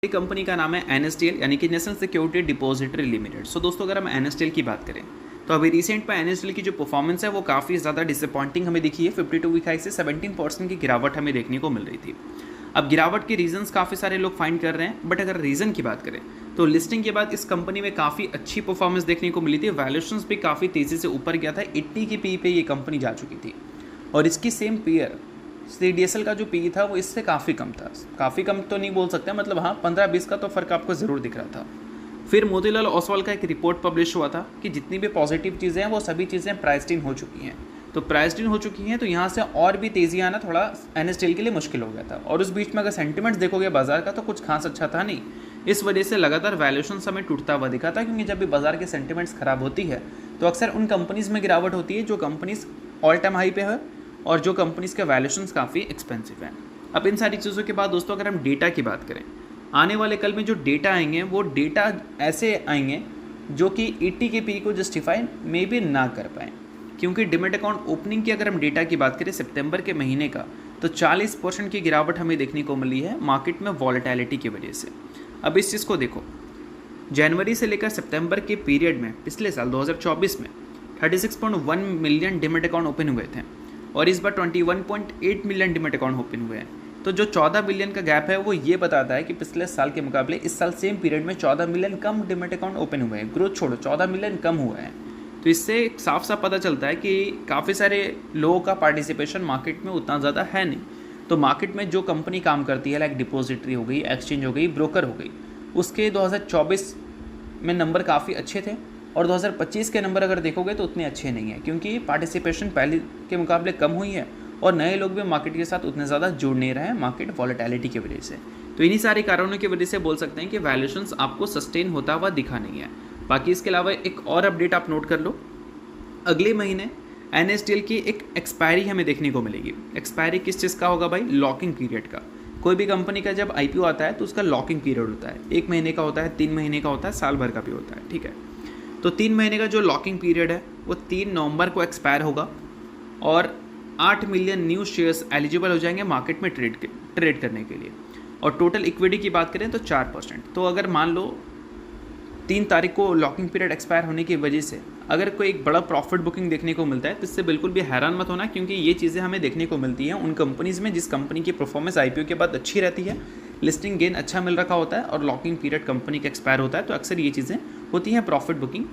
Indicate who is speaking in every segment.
Speaker 1: Company का नाम है एनएसडीएल यानी कि नेशनल सिक्योरिटी डिपॉजिटरी लिमिटेड। सो दोस्तों अगर हम एनएसडीएल की बात करें तो अभी रिसेंट में एनएसडीएल की जो परफॉर्मेंस है वो काफ़ी ज़्यादा डिसअपॉइंटिंग हमें दिखी है। 52 वीक हाई से 17% की गिरावट हमें देखने को मिल रही थी। अब गिरावट के रीजंस काफ़ी सारे लोग फाइंड कर रहे हैं, बट अगर रीज़न की बात करें तो लिस्टिंग के बाद इस कंपनी में काफ़ी अच्छी परफॉर्मेंस देखने को मिली थी। वैल्यूएशंस भी काफ़ी तेज़ी से ऊपर गया था, 80 की पी पे ये कंपनी जा चुकी थी और इसकी सेम पीयर CDSL का जो पी था वो इससे काफ़ी कम था। काफ़ी कम तो नहीं बोल सकते, मतलब हाँ 15-20 का तो फ़र्क आपको ज़रूर दिख रहा था। फिर मोतीलाल ओसवाल का एक रिपोर्ट पब्लिश हुआ था कि जितनी भी पॉजिटिव चीज़ें हैं वो सभी चीज़ें प्राइस्ड इन हो चुकी हैं। तो प्राइस्ड इन हो चुकी हैं तो यहाँ से और भी तेज़ी आना थोड़ा एनएसडीएल के लिए मुश्किल हो गया था। और उस बीच में अगर सेंटिमेंट्स देखोगे बाजार का तो कुछ खास अच्छा था नहीं। इस वजह से लगातार वैल्यूएशन हमें टूटता हुआ दिखा था, क्योंकि जब भी बाजार के सेंटिमेंट्स खराब होती है तो अक्सर उन कंपनीज़ में गिरावट होती है जो कंपनीज ऑल टाइम हाई पे है और जो कंपनीज़ के वैल्यूएशंस काफ़ी एक्सपेंसिव हैं। अब इन सारी चीज़ों के बाद दोस्तों अगर हम डेटा की बात करें, आने वाले कल में जो डेटा आएंगे वो डेटा ऐसे आएंगे जो कि 80 के पी को जस्टिफाई मे बी ना कर पाएँ, क्योंकि डिमेट अकाउंट ओपनिंग की अगर हम डेटा की बात करें सितंबर के महीने का तो 40% की गिरावट हमें देखने को मिली है मार्केट में वॉलेटिलिटी की वजह से। अब इस चीज़ को देखो, जनवरी से लेकर सितंबर के पीरियड में पिछले साल 2024 में 36.1 मिलियन डिमेट अकाउंट ओपन हुए थे और इस बार 21.8 मिलियन डिमेट अकाउंट ओपन हुए हैं। तो जो 14 मिलियन का गैप है वो ये बताता है कि पिछले साल के मुकाबले इस साल सेम पीरियड में 14 मिलियन कम डिमेट अकाउंट ओपन हुए हैं। ग्रोथ छोड़ो, 14 मिलियन कम हुआ है। तो इससे साफ साफ पता चलता है कि काफ़ी सारे लोगों का पार्टिसिपेशन मार्केट में उतना ज़्यादा है नहीं। तो मार्केट में जो कंपनी काम करती है लाइक डिपॉजिटरी हो गई, एक्सचेंज हो गई, ब्रोकर हो गई, उसके 2024 में नंबर काफ़ी अच्छे थे और 2025 के नंबर अगर देखोगे तो उतने अच्छे नहीं हैं, क्योंकि पार्टिसिपेशन पहले के मुकाबले कम हुई है और नए लोग भी मार्केट के साथ उतने ज़्यादा जुड़ नहीं रहे हैं मार्केट वॉलेटिलिटी की वजह से। तो इन्हीं सारे कारणों की वजह से बोल सकते हैं कि वैल्यूएशंस आपको सस्टेन होता हुआ दिखा नहीं है। बाकी इसके अलावा एक और अपडेट आप नोट कर लो, अगले महीने एनएसडीएल की एक एक्सपायरी हमें देखने को मिलेगी। एक्सपायरी किस चीज़ का होगा भाई? लॉकिंग पीरियड का। कोई भी कंपनी का जब IPO आता है तो उसका लॉकिंग पीरियड होता है, 1 महीने का होता है, 3 महीने का होता है, साल भर का भी होता है, ठीक है। तो 3 महीने का जो लॉकिंग पीरियड है वो 3 नवंबर को एक्सपायर होगा और 8 मिलियन न्यू शेयर्स एलिजिबल हो जाएंगे मार्केट में ट्रेड करने के लिए। और टोटल इक्विटी की बात करें तो 4%। तो अगर मान लो 3 तारीख को लॉकिंग पीरियड एक्सपायर होने की वजह से अगर कोई एक बड़ा प्रॉफिट बुकिंग देखने को मिलता है तो इससे बिल्कुल भी हैरान मत होना, क्योंकि ये चीज़ें हमें देखने को मिलती हैं उन कंपनीज़ में जिस कंपनी की परफॉर्मेंस IPO के बाद अच्छी रहती है, लिस्टिंग गेन अच्छा मिल रखा होता है और लॉकिंग पीरियड कंपनी का एक्सपायर होता है, तो अक्सर ये चीज़ें होती हैं, प्रॉफिट बुकिंग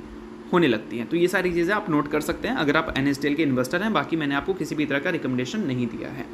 Speaker 1: होने लगती हैं। तो ये सारी चीज़ें आप नोट कर सकते हैं अगर आप एनएसडीएल के इन्वेस्टर हैं। बाकी मैंने आपको किसी भी तरह का रिकमेंडेशन नहीं दिया है।